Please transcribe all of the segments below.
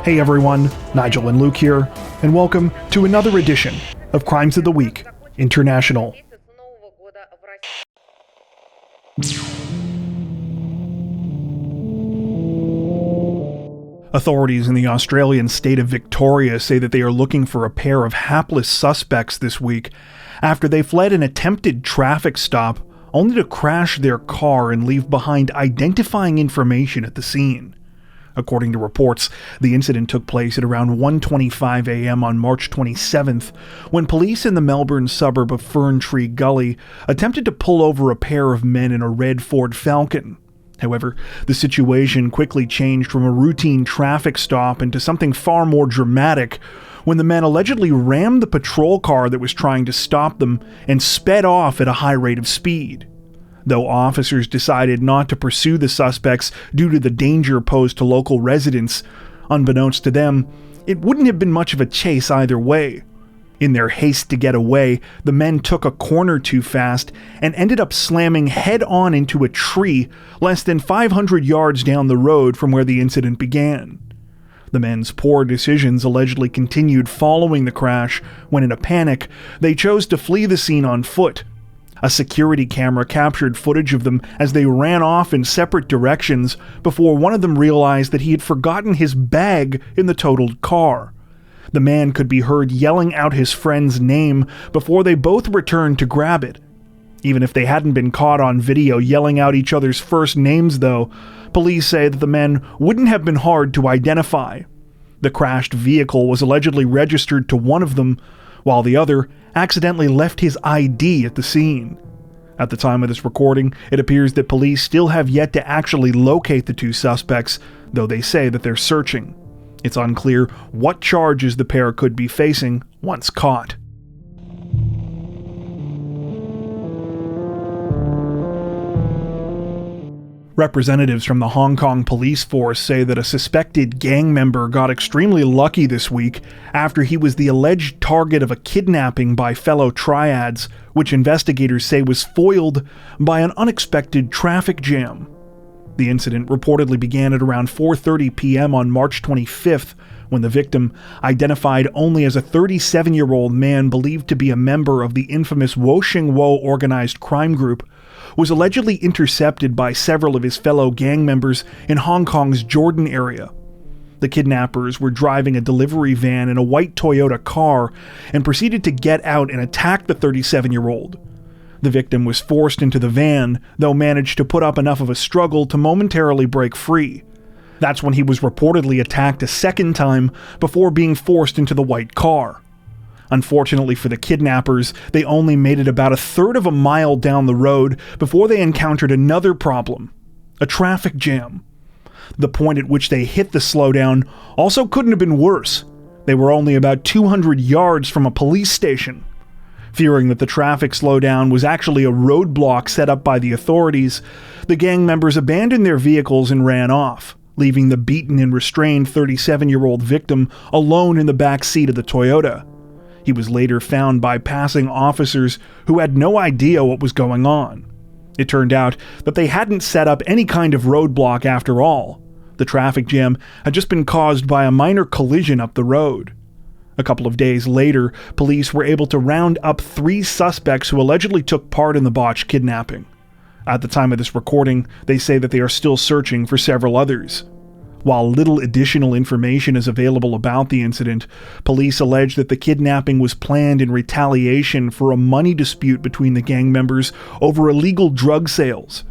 Hey everyone, Nigel and Luke here, and welcome to another edition of Crimes of the Week International. Authorities in the Australian state of Victoria say that they are looking for a pair of hapless suspects this week after they fled an attempted traffic stop only to crash their car and leave behind identifying information at the scene. According to reports, the incident took place at around 1:25 a.m. on March 27th, when police in the Melbourne suburb of Fern Tree Gully attempted to pull over a pair of men in a red Ford Falcon. However, the situation quickly changed from a routine traffic stop into something far more dramatic when the men allegedly rammed the patrol car that was trying to stop them and sped off at a high rate of speed. Though officers decided not to pursue the suspects due to the danger posed to local residents, unbeknownst to them, it wouldn't have been much of a chase either way. In their haste to get away, the men took a corner too fast and ended up slamming head-on into a tree less than 500 yards down the road from where the incident began. The men's poor decisions allegedly continued following the crash when, in a panic, they chose to flee the scene on foot. A security camera captured footage of them as they ran off in separate directions before one of them realized that he had forgotten his bag in the totaled car. The man could be heard yelling out his friend's name before they both returned to grab it. Even if they hadn't been caught on video yelling out each other's first names, though, police say that the men wouldn't have been hard to identify. The crashed vehicle was allegedly registered to one of them, while the other accidentally left his ID at the scene. At the time of this recording, it appears that police still have yet to actually locate the two suspects, though they say that they're searching. It's unclear what charges the pair could be facing once caught. Representatives from the Hong Kong police force say that a suspected gang member got extremely lucky this week after he was the alleged target of a kidnapping by fellow triads, which investigators say was foiled by an unexpected traffic jam. The incident reportedly began at around 4:30 p.m. on March 25th, when the victim, identified only as a 37-year-old man believed to be a member of the infamous Woshing Wo organized crime group, was allegedly intercepted by several of his fellow gang members in Hong Kong's Jordan area. The kidnappers were driving a delivery van in a white Toyota car and proceeded to get out and attack the 37-year-old. The victim was forced into the van, though managed to put up enough of a struggle to momentarily break free. That's when he was reportedly attacked a second time before being forced into the white car. Unfortunately for the kidnappers, they only made it about a third of a mile down the road before they encountered another problem: a traffic jam. The point at which they hit the slowdown also couldn't have been worse. They were only about 200 yards from a police station. Fearing that the traffic slowdown was actually a roadblock set up by the authorities, the gang members abandoned their vehicles and ran off, leaving the beaten and restrained 37-year-old victim alone in the back seat of the Toyota. He was later found by passing officers who had no idea what was going on. It turned out that they hadn't set up any kind of roadblock after all. The traffic jam had just been caused by a minor collision up the road. A couple of days later, police were able to round up 3 suspects who allegedly took part in the botched kidnapping. At the time of this recording, they say that they are still searching for several others. While little additional information is available about the incident, police allege that the kidnapping was planned in retaliation for a money dispute between the gang members over illegal drug sales.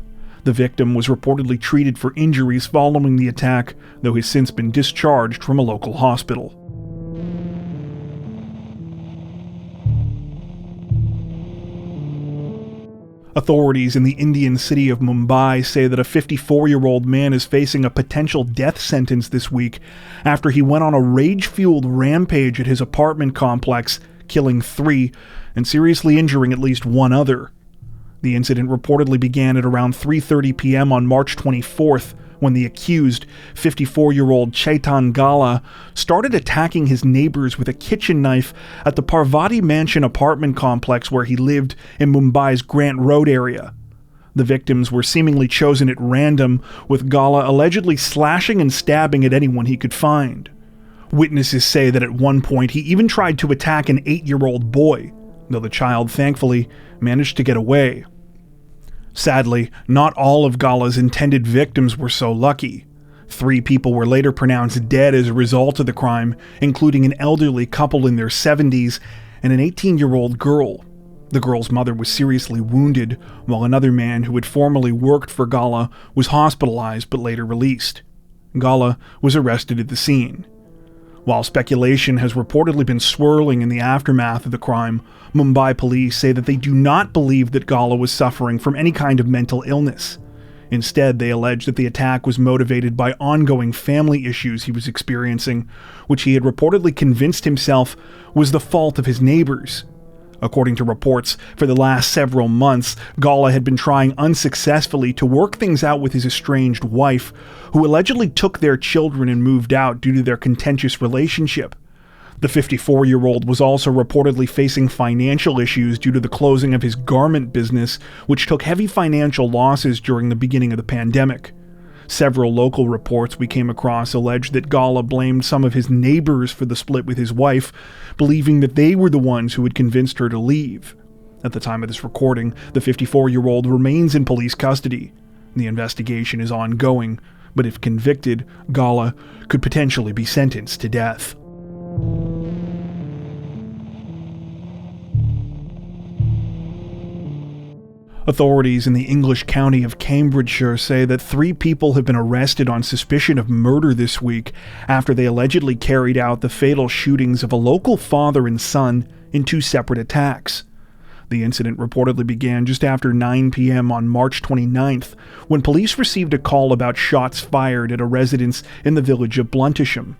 The victim was reportedly treated for injuries following the attack, though has since been discharged from a local hospital. Authorities in the Indian city of Mumbai say that a 54-year-old man is facing a potential death sentence this week after he went on a rage-fueled rampage at his apartment complex, killing 3 and seriously injuring at least 1 other. The incident reportedly began at around 3:30 p.m. on March 24th, when the accused, 54-year-old Chaitan Gala, started attacking his neighbors with a kitchen knife at the Parvati Mansion apartment complex where he lived in Mumbai's Grant Road area. The victims were seemingly chosen at random, with Gala allegedly slashing and stabbing at anyone he could find. Witnesses say that at one point he even tried to attack an 8-year-old boy, though the child thankfully managed to get away. Sadly, not all of Gala's intended victims were so lucky. 3 people were later pronounced dead as a result of the crime, including an elderly couple in their 70s and an 18-year-old girl. The girl's mother was seriously wounded, while another man who had formerly worked for Gala was hospitalized but later released. Gala was arrested at the scene. While speculation has reportedly been swirling in the aftermath of the crime, Mumbai police say that they do not believe that Gala was suffering from any kind of mental illness. Instead, they allege that the attack was motivated by ongoing family issues he was experiencing, which he had reportedly convinced himself was the fault of his neighbors. According to reports, for the last several months, Gala had been trying unsuccessfully to work things out with his estranged wife, who allegedly took their children and moved out due to their contentious relationship. The 54-year-old was also reportedly facing financial issues due to the closing of his garment business, which took heavy financial losses during the beginning of the pandemic. Several local reports we came across alleged that Gala blamed some of his neighbors for the split with his wife, believing that they were the ones who had convinced her to leave. At the time of this recording, the 54-year-old remains in police custody. The investigation is ongoing, but if convicted, Gala could potentially be sentenced to death. Authorities in the English county of Cambridgeshire say that 3 people have been arrested on suspicion of murder this week after they allegedly carried out the fatal shootings of a local father and son in 2 separate attacks. The incident reportedly began just after 9 p.m. on March 29th, when police received a call about shots fired at a residence in the village of Bloemfontein.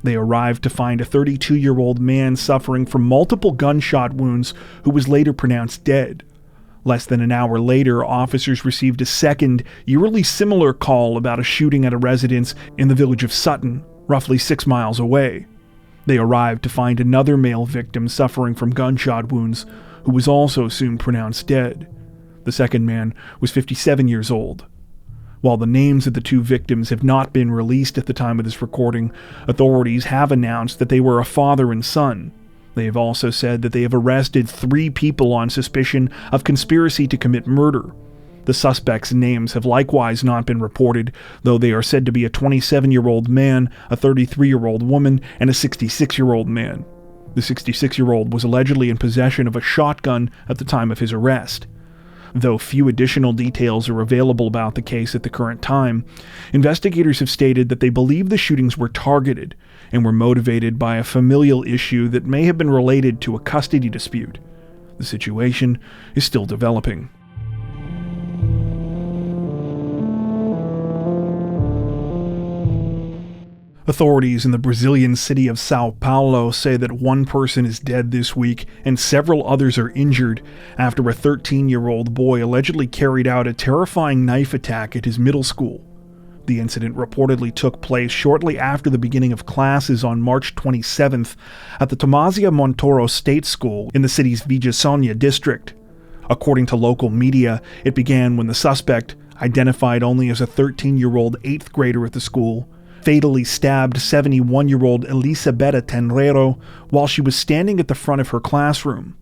They arrived to find a 32-year-old man suffering from multiple gunshot wounds who was later pronounced dead. Less than an hour later, officers received a second, eerily similar call about a shooting at a residence in the village of Sutton, roughly 6 miles away. They arrived to find another male victim suffering from gunshot wounds, who was also soon pronounced dead. The second man was 57 years old. While the names of the 2 victims have not been released at the time of this recording, authorities have announced that they were a father and son. They have also said that they have arrested 3 people on suspicion of conspiracy to commit murder. The suspects' names have likewise not been reported, though they are said to be a 27-year-old man, a 33-year-old woman, and a 66-year-old man. The 66-year-old was allegedly in possession of a shotgun at the time of his arrest. Though few additional details are available about the case at the current time, investigators have stated that they believe the shootings were targeted and were motivated by a familial issue that may have been related to a custody dispute. The situation is still developing. Authorities in the Brazilian city of São Paulo say that 1 person is dead this week and several others are injured after a 13-year-old boy allegedly carried out a terrifying knife attack at his middle school. The incident reportedly took place shortly after the beginning of classes on March 27th at the Tomasia Montoro State School in the city's Vijaçanha district. According to local media, it began when the suspect, identified only as a 13-year-old 8th grader at the school, fatally stabbed 71-year-old Elisabetta Tenreiro while she was standing at the front of her classroom.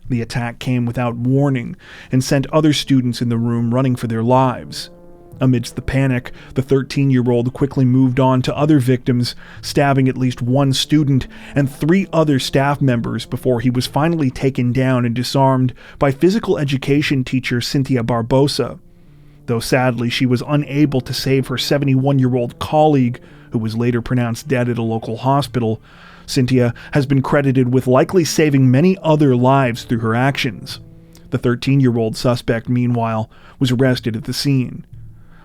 The attack came without warning and sent other students in the room running for their lives. Amidst the panic, the 13-year-old quickly moved on to other victims, stabbing at least 1 student and 3 other staff members before he was finally taken down and disarmed by physical education teacher Cynthia Barbosa. Though sadly she was unable to save her 71-year-old colleague, who was later pronounced dead at a local hospital, Cynthia has been credited with likely saving many other lives through her actions. The 13-year-old suspect, meanwhile, was arrested at the scene.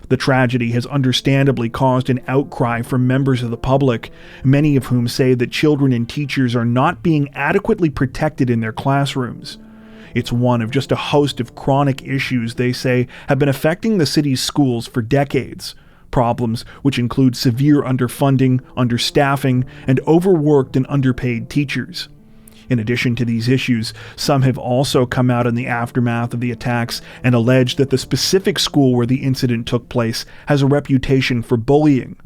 The tragedy has understandably caused an outcry from members of the public, many of whom say that children and teachers are not being adequately protected in their classrooms. It's one of just a host of chronic issues they say have been affecting the city's schools for decades. Problems which include severe underfunding, understaffing, and overworked and underpaid teachers. In addition to these issues, some have also come out in the aftermath of the attacks and alleged that the specific school where the incident took place has a reputation for bullying.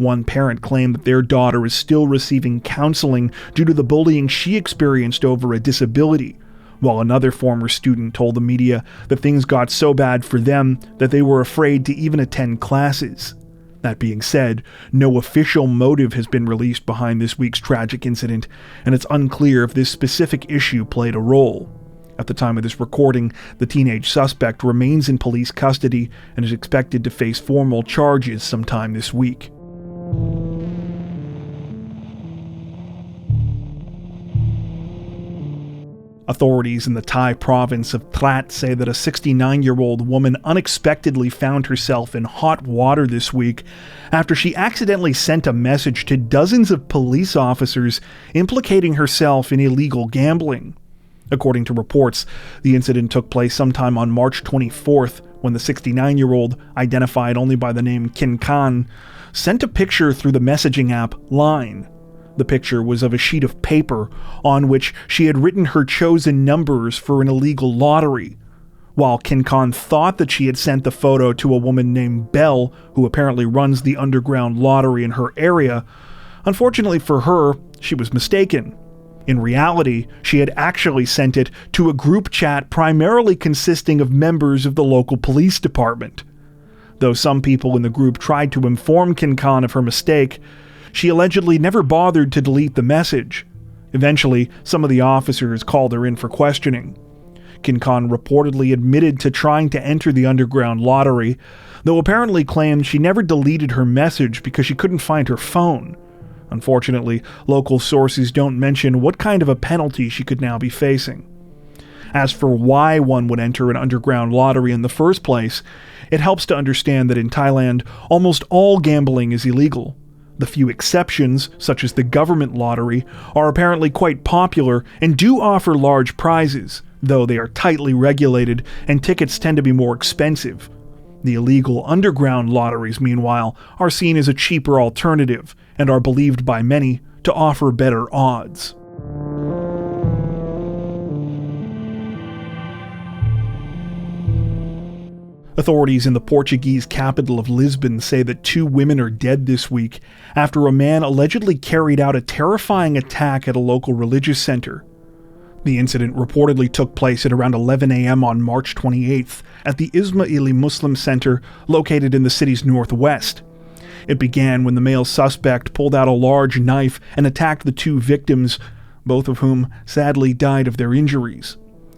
One parent claimed that their daughter is still receiving counseling due to the bullying she experienced over a disability, while another former student told the media that things got so bad for them that they were afraid to even attend classes. That being said, no official motive has been released behind this week's tragic incident, and it's unclear if this specific issue played a role. At the time of this recording, the teenage suspect remains in police custody and is expected to face formal charges sometime this week. Authorities in the Thai province of Trat say that a 69-year-old woman unexpectedly found herself in hot water this week after she accidentally sent a message to dozens of police officers implicating herself in illegal gambling. According to reports, the incident took place sometime on March 24th when the 69-year-old, identified only by the name Kin Khan, sent a picture through the messaging app Line. The picture was of a sheet of paper on which she had written her chosen numbers for an illegal lottery. While Kin Khan thought that she had sent the photo to a woman named Belle, who apparently runs the underground lottery in her area, unfortunately for her, she was mistaken. In reality, she had actually sent it to a group chat primarily consisting of members of the local police department. Though some people in the group tried to inform Kin Khan of her mistake, she allegedly never bothered to delete the message. Eventually, some of the officers called her in for questioning. Kin Khan reportedly admitted to trying to enter the underground lottery, though apparently claimed she never deleted her message because she couldn't find her phone. Unfortunately, local sources don't mention what kind of a penalty she could now be facing. As for why one would enter an underground lottery in the first place, it helps to understand that in Thailand, almost all gambling is illegal. The few exceptions, such as the government lottery, are apparently quite popular and do offer large prizes, though they are tightly regulated and tickets tend to be more expensive. The illegal underground lotteries, meanwhile, are seen as a cheaper alternative and are believed by many to offer better odds. Authorities in the Portuguese capital of Lisbon say that 2 women are dead this week after a man allegedly carried out a terrifying attack at a local religious center. The incident reportedly took place at around 11 a.m. on March 28th at the Ismaili Muslim Center located in the city's northwest. It began when the male suspect pulled out a large knife and attacked the 2 victims, both of whom sadly died of their injuries.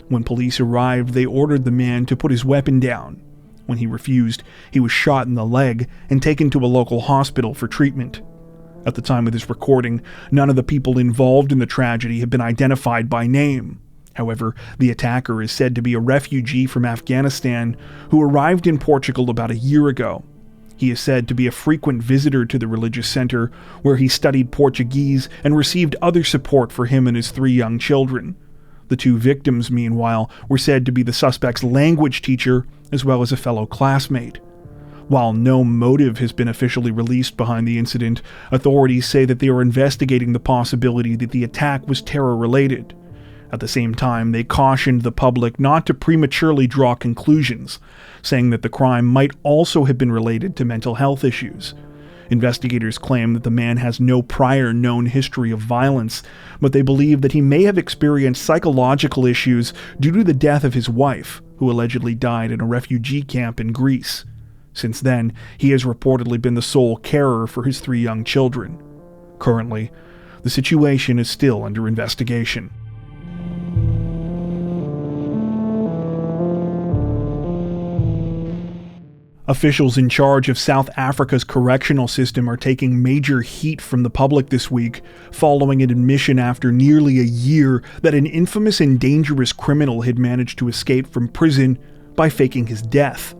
When police arrived, they ordered the man to put his weapon down. When he refused, he was shot in the leg and taken to a local hospital for treatment. At the time of this recording, none of the people involved in the tragedy have been identified by name. However, the attacker is said to be a refugee from Afghanistan who arrived in Portugal about a year ago. He is said to be a frequent visitor to the religious center, where he studied Portuguese and received other support for him and his 3 young children. The 2 victims, meanwhile, were said to be the suspect's language teacher as well as a fellow classmate. While no motive has been officially released behind the incident, authorities say that they are investigating the possibility that the attack was terror-related. At the same time, they cautioned the public not to prematurely draw conclusions, saying that the crime might also have been related to mental health issues. Investigators claim that the man has no prior known history of violence, but they believe that he may have experienced psychological issues due to the death of his wife, who allegedly died in a refugee camp in Greece. Since then, he has reportedly been the sole carer for his 3 young children. Currently, the situation is still under investigation. Officials in charge of South Africa's correctional system are taking major heat from the public this week, following an admission after nearly a year that an infamous and dangerous criminal had managed to escape from prison by faking his death.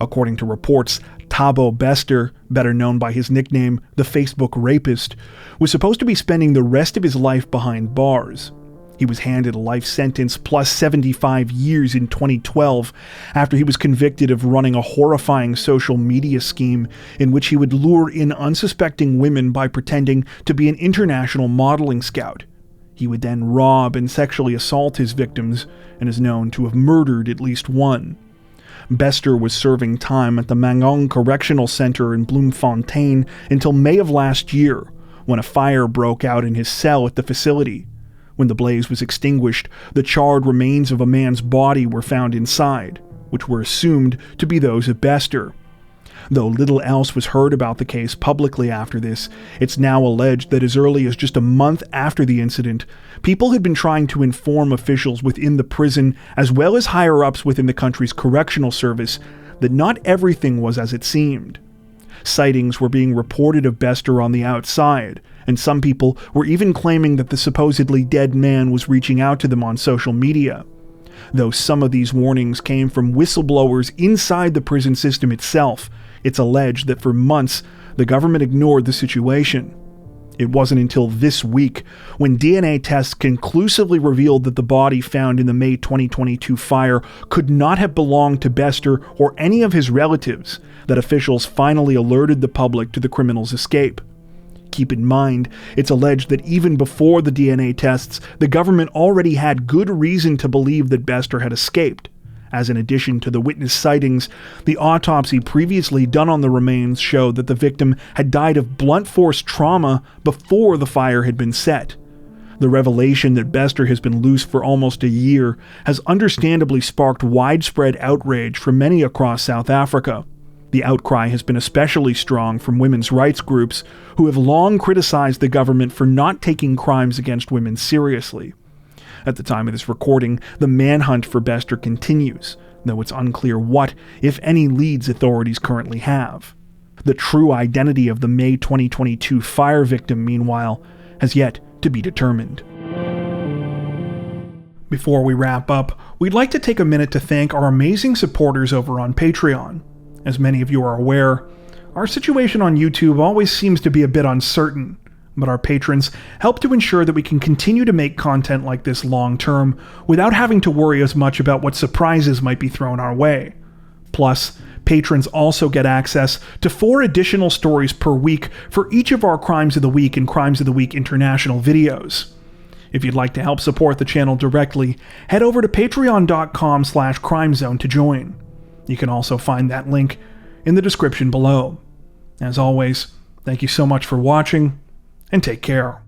According to reports, Thabo Bester, better known by his nickname, the Facebook Rapist, was supposed to be spending the rest of his life behind bars. He was handed a life sentence plus 75 years in 2012 after he was convicted of running a horrifying social media scheme in which he would lure in unsuspecting women by pretending to be an international modeling scout. He would then rob and sexually assault his victims and is known to have murdered at least one. Bester was serving time at the Mangong Correctional Center in Bloemfontein until May of last year, when a fire broke out in his cell at the facility. When the blaze was extinguished, the charred remains of a man's body were found inside, which were assumed to be those of Bester. Though little else was heard about the case publicly after this, it's now alleged that as early as just a month after the incident, people had been trying to inform officials within the prison, as well as higher-ups within the country's correctional service, that not everything was as it seemed. Sightings were being reported of Bester on the outside, and some people were even claiming that the supposedly dead man was reaching out to them on social media. Though some of these warnings came from whistleblowers inside the prison system itself, it's alleged that for months the government ignored the situation. It wasn't until this week, when DNA tests conclusively revealed that the body found in the May 2022 fire could not have belonged to Bester or any of his relatives, that officials finally alerted the public to the criminal's escape. Keep in mind, it's alleged that even before the DNA tests, the government already had good reason to believe that Bester had escaped, as in addition to the witness sightings, the autopsy previously done on the remains showed that the victim had died of blunt force trauma before the fire had been set. The revelation that Bester has been loose for almost a year has understandably sparked widespread outrage from many across South Africa. The outcry has been especially strong from women's rights groups, who have long criticized the government for not taking crimes against women seriously. At the time of this recording, the manhunt for Bester continues, though it's unclear what, if any, leads authorities currently have. The true identity of the May 2022 fire victim, meanwhile, has yet to be determined. Before we wrap up, we'd like to take a minute to thank our amazing supporters over on Patreon. As many of you are aware, our situation on YouTube always seems to be a bit uncertain, but our patrons help to ensure that we can continue to make content like this long term without having to worry as much about what surprises might be thrown our way. Plus, patrons also get access to 4 additional stories per week for each of our Crimes of the Week and Crimes of the Week International videos. If you'd like to help support the channel directly, head over to patreon.com/crimezone to join. You can also find that link in the description below. As always, thank you so much for watching, and take care.